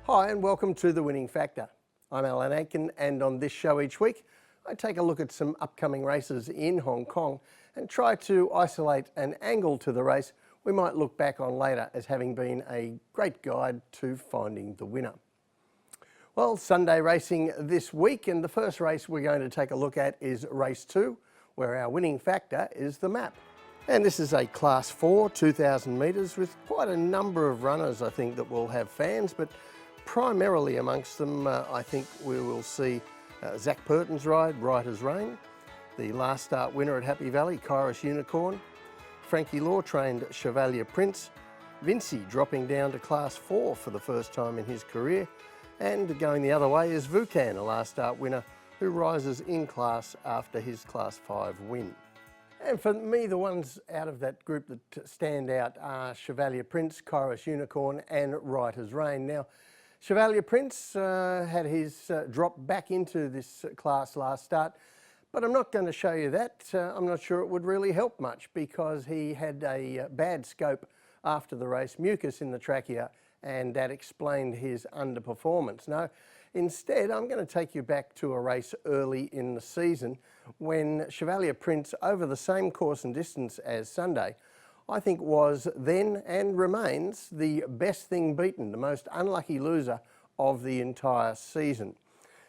Hi and welcome to The Winning Factor. I'm Alan Aitken, and on this show each week I take a look at some upcoming races in Hong Kong and try to isolate an angle to the race we might look back on later as having been a great guide to finding the winner. Well, Sunday racing this week, and the first race we're going to take a look at is race 2, where our winning factor is the map. And this is a Class 4, 2,000 metres with quite a number of runners, I think, that will have fans, but primarily amongst them, I think we will see Zac Purton's ride, Ryders Reign, the last start winner at Happy Valley, Korres Unicorn, Frankie Law-trained Chevalier Prince, Vincy dropping down to Class 4 for the first time in his career, and going the other way is Vukan, a last start winner who rises in class after his Class 5 win. And for me, the ones out of that group that stand out are Chevalier Prince, Korres Unicorn and Ryders Reign. Now, Chevalier Prince had his drop back into this class last start, but I'm not going to show you that. I'm not sure it would really help much because he had a bad scope after the race, mucus in the trachea, and that explained his underperformance. No, instead, I'm going to take you back to a race early in the season when Chevalier Prince, over the same course and distance as Sunday, I think was then and remains the best thing beaten, the most unlucky loser of the entire season.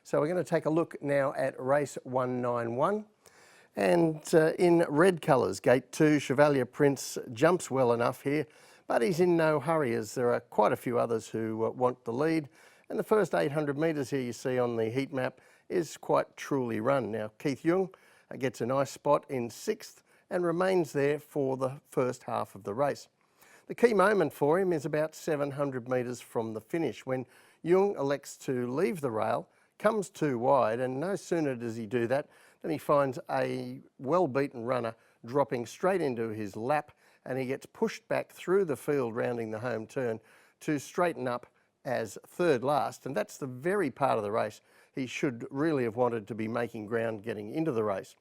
So we're going to take a look now at race 191. And in red colours, gate 2, Chevalier Prince jumps well enough here, but he's in no hurry as there are quite a few others who want the lead. And the first 800 metres here you see on the heat map is quite truly run. Now, Keith Young gets a nice spot in 6th and remains there for the first half of the race. The key moment for him is about 700 metres from the finish when Young elects to leave the rail, comes too wide, and no sooner does he do that than he finds a well-beaten runner dropping straight into his lap, and he gets pushed back through the field rounding the home turn to straighten up as third last, and that's the very part of the race he should really have wanted to be making ground getting into the race.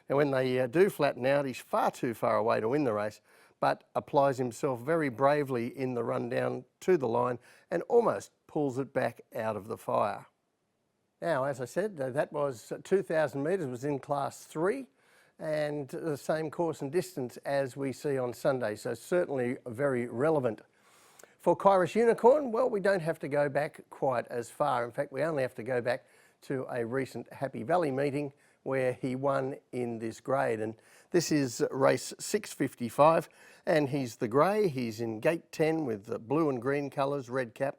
Now, when they do flatten out, he's far too far away to win the race, but applies himself very bravely in the run down to the line and almost pulls it back out of the fire. Now, as I said, that was 2,000 metres, was in Class 3, and the same course and distance as we see on Sunday, so certainly very relevant. For Korres Unicorn, well, we don't have to go back quite as far. In fact, we only have to go back to a recent Happy Valley meeting where he won in this grade, and this is race 655, and he's the grey. He's in gate 10 with the blue and green colours, red cap,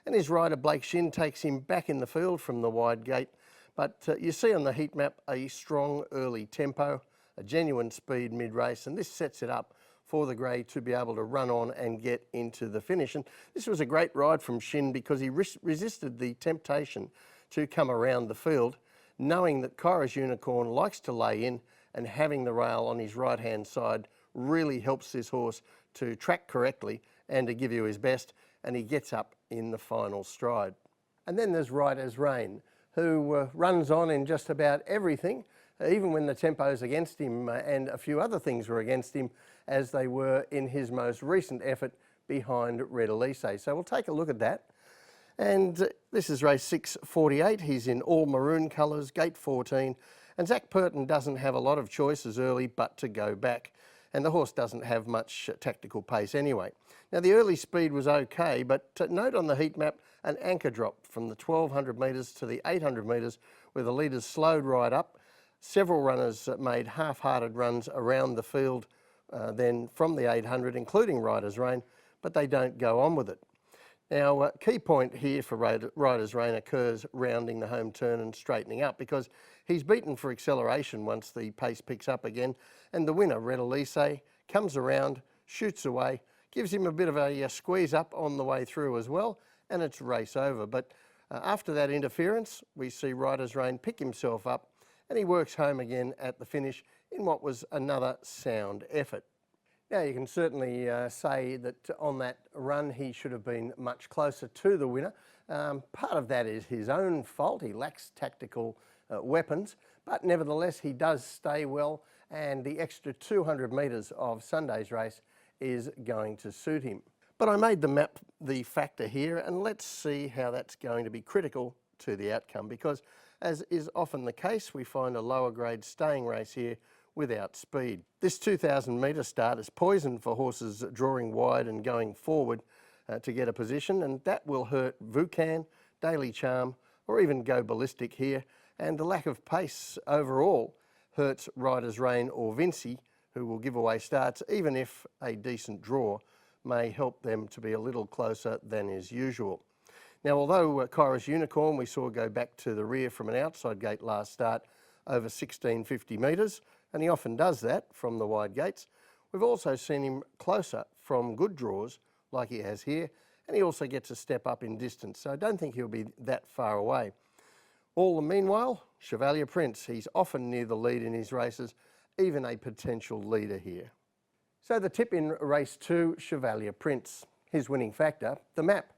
and his rider Blake Shin takes him back in the field from the wide gate. But you see on the heat map a strong early tempo, a genuine speed mid-race, and this sets it up for the grey to be able to run on and get into the finish. And this was a great ride from Shin because he resisted the temptation to come around the field, knowing that Korres Unicorn likes to lay in, and having the rail on his right-hand side really helps this horse to track correctly and to give you his best, and he gets up in the final stride. And then there's Ryders Reign, who runs on in just about everything, even when the tempo's against him, and a few other things were against him, as they were in his most recent effort behind Ryders. So we'll take a look at that. And this is race 648. He's in all maroon colours, gate 14. And Zac Purton doesn't have a lot of choices early but to go back. And the horse doesn't have much tactical pace anyway. Now, the early speed was okay, but note on the heat map an anchor drop from the 1,200 metres to the 800 metres where the leaders slowed right up. Several runners made half-hearted runs around the field then from the 800, including Ryders Reign, but they don't go on with it. Now, key point here for Ryders Reign occurs rounding the home turn and straightening up, because he's beaten for acceleration once the pace picks up again, and the winner, Ryders, comes around, shoots away, gives him a bit of a squeeze up on the way through as well, and it's race over. But after that interference, we see Ryders Reign pick himself up, and he works home again at the finish in what was another sound effort. Now, you can certainly say that on that run he should have been much closer to the winner. Part of that is his own fault. He lacks tactical weapons, but nevertheless he does stay well, and the extra 200 metres of Sunday's race is going to suit him. But I made the map the factor here, and let's see how that's going to be critical to the outcome, because as is often the case, we find a lower grade staying race here without speed. This 2,000 metre start is poison for horses drawing wide and going forward to get a position, and that will hurt Vucan, Daily Charm, or even Go Ballistic here, and the lack of pace overall hurts Ryders Reign or Vinci, who will give away starts, even if a decent draw may help them to be a little closer than is usual. Now, although Korres Unicorn we saw go back to the rear from an outside gate last start over 1650 metres, and he often does that from the wide gates, we've also seen him closer from good draws like he has here, and he also gets a step up in distance, so I don't think he'll be that far away. All the meanwhile, Chevalier Prince, he's often near the lead in his races, even a potential leader here. So the tip in race 2, Chevalier Prince, his winning factor, the map.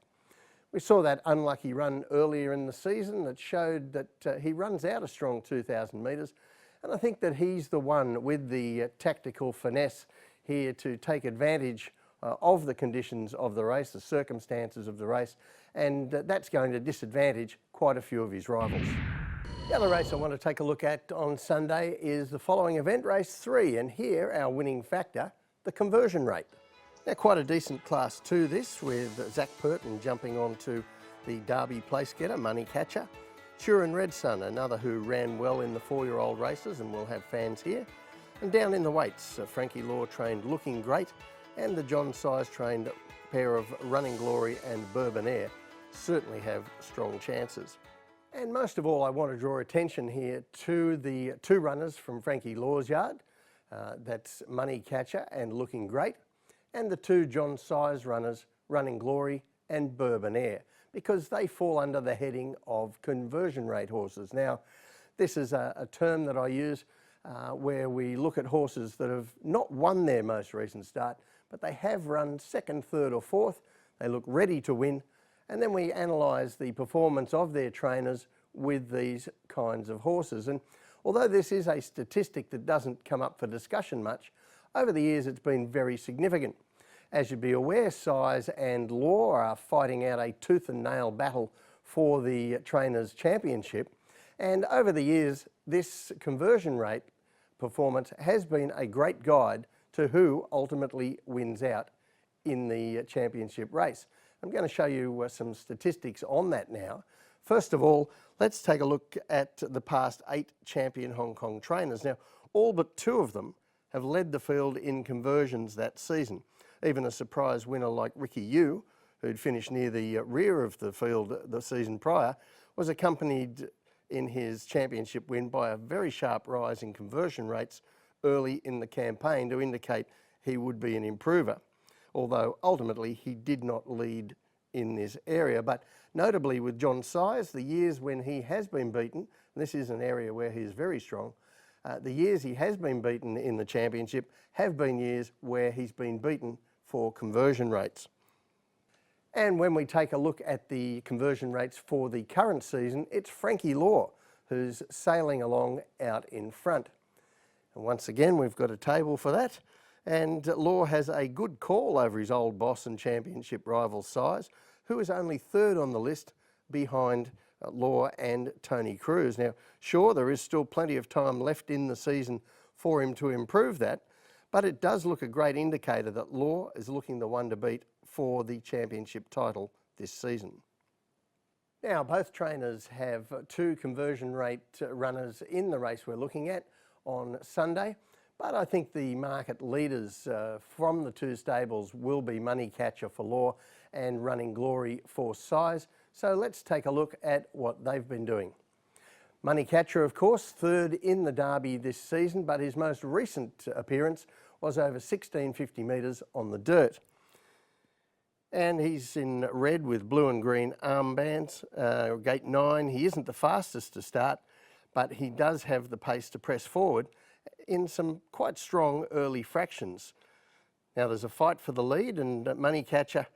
We saw that unlucky run earlier in the season that showed that he runs out a strong 2,000 metres, and I think that he's the one with the tactical finesse here to take advantage of the conditions of the race, the circumstances of the race, and that's going to disadvantage quite a few of his rivals. The other race I want to take a look at on Sunday is the following event, race 3, and here our winning factor, the conversion rate. Now, quite a decent class 2 this, with Zach Purton jumping onto the Derby place getter, Money Catcher. Turin Red Sun, another who ran well in the 4-year-old races and will have fans here. And down in the weights, Frankie Law trained Looking Great, and the John Size trained pair of Running Glory and Bourbon Air certainly have strong chances. And most of all, I want to draw attention here to the 2 runners from Frankie Law's yard. That's Money Catcher and Looking Great, and the 2 John Size runners, Running Glory and Bourbon Air, because they fall under the heading of conversion rate horses. Now, this is a term that I use where we look at horses that have not won their most recent start, but they have run 2nd, 3rd or 4th. They look ready to win, and then we analyse the performance of their trainers with these kinds of horses. And although this is a statistic that doesn't come up for discussion much, over the years it's been very significant. As you'd be aware, Size and Law are fighting out a tooth and nail battle for the Trainers' Championship, and over the years this conversion rate performance has been a great guide to who ultimately wins out in the championship race. I'm going to show you some statistics on that now. First of all, let's take a look at the past 8 champion Hong Kong trainers. Now, all but 2 of them have led the field in conversions that season. Even a surprise winner like Ricky Yu, who'd finished near the rear of the field the season prior, was accompanied in his championship win by a very sharp rise in conversion rates early in the campaign to indicate he would be an improver, although ultimately he did not lead in this area. But notably with John Size, the years when he has been beaten, and this is an area where he is very strong, the years he has been beaten in the championship have been years where he's been beaten for conversion rates. And when we take a look at the conversion rates for the current season, it's Frankie Law who's sailing along out in front. And once again, we've got a table for that. And Law has a good call over his old boss and championship rival Size, who is only 3rd on the list behind Law and Tony Cruz. Now, sure, there is still plenty of time left in the season for him to improve that, but it does look a great indicator that Law is looking the one to beat for the championship title this season. Now, both trainers have 2 conversion rate runners in the race we're looking at on Sunday, but I think the market leaders from the 2 stables will be Money Catcher for Law and Running Glory for Size. So let's take a look at what they've been doing. Money Catcher, of course, 3rd in the Derby this season, but his most recent appearance was over 1650 metres on the dirt. And he's in red with blue and green armbands, gate 9. He isn't the fastest to start, but he does have the pace to press forward in some quite strong early fractions. Now there's a fight for the lead, and Money Catcher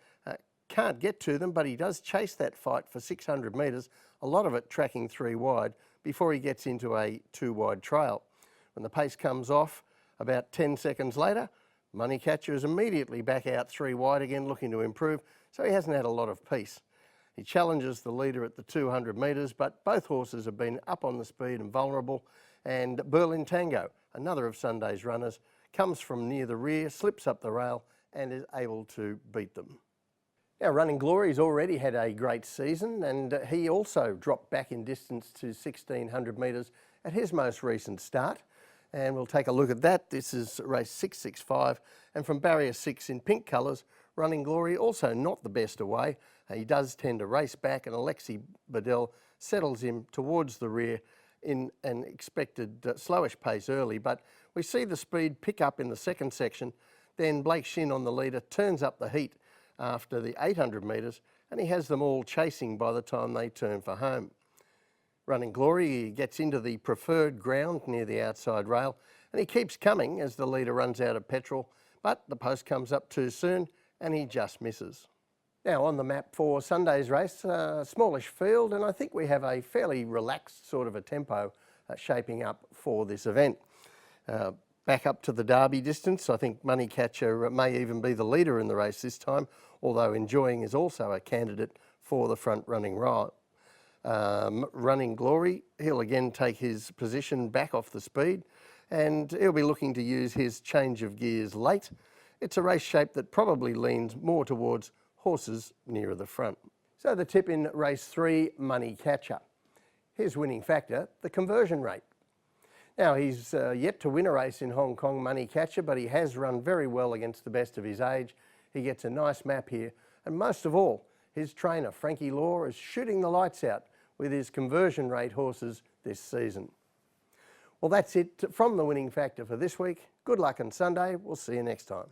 can't get to them, but he does chase that fight for 600 metres, a lot of it tracking 3 wide, before he gets into a 2 wide trail. When the pace comes off about 10 seconds later, Money Catcher is immediately back out 3 wide again, looking to improve, so he hasn't had a lot of peace. He challenges the leader at the 200 metres, but both horses have been up on the speed and vulnerable, and Berlin Tango, another of Sunday's runners, comes from near the rear, slips up the rail and is able to beat them. Now, Running Glory's already had a great season, and he also dropped back in distance to 1600 metres at his most recent start. And we'll take a look at that. This is race 665, and from barrier 6 in pink colours, Running Glory also not the best away. He does tend to race back, and Alexi Bedell settles him towards the rear in an expected slowish pace early, but we see the speed pick up in the second section. Then Blake Shin on the leader turns up the heat after the 800 metres, and he has them all chasing by the time they turn for home. Running Glory gets into the preferred ground near the outside rail, and he keeps coming as the leader runs out of petrol, but the post comes up too soon and he just misses. Now on the map for Sunday's race, a smallish field, and I think we have a fairly relaxed sort of a tempo shaping up for this event. Back up to the Derby distance, I think Money Catcher may even be the leader in the race this time, although Enjoying is also a candidate for the front running ride. Running Glory, he'll again take his position back off the speed, and he'll be looking to use his change of gears late. It's a race shape that probably leans more towards horses nearer the front. So the tip in race 3, Money Catcher. His winning factor, the conversion rate. Now he's yet to win a race in Hong Kong, Money Catcher, but he has run very well against the best of his age. He gets a nice map here, and most of all, his trainer Frankie Law is shooting the lights out with his conversion rate horses this season. Well, that's it from the winning factor for this week. Good luck on Sunday. We'll see you next time.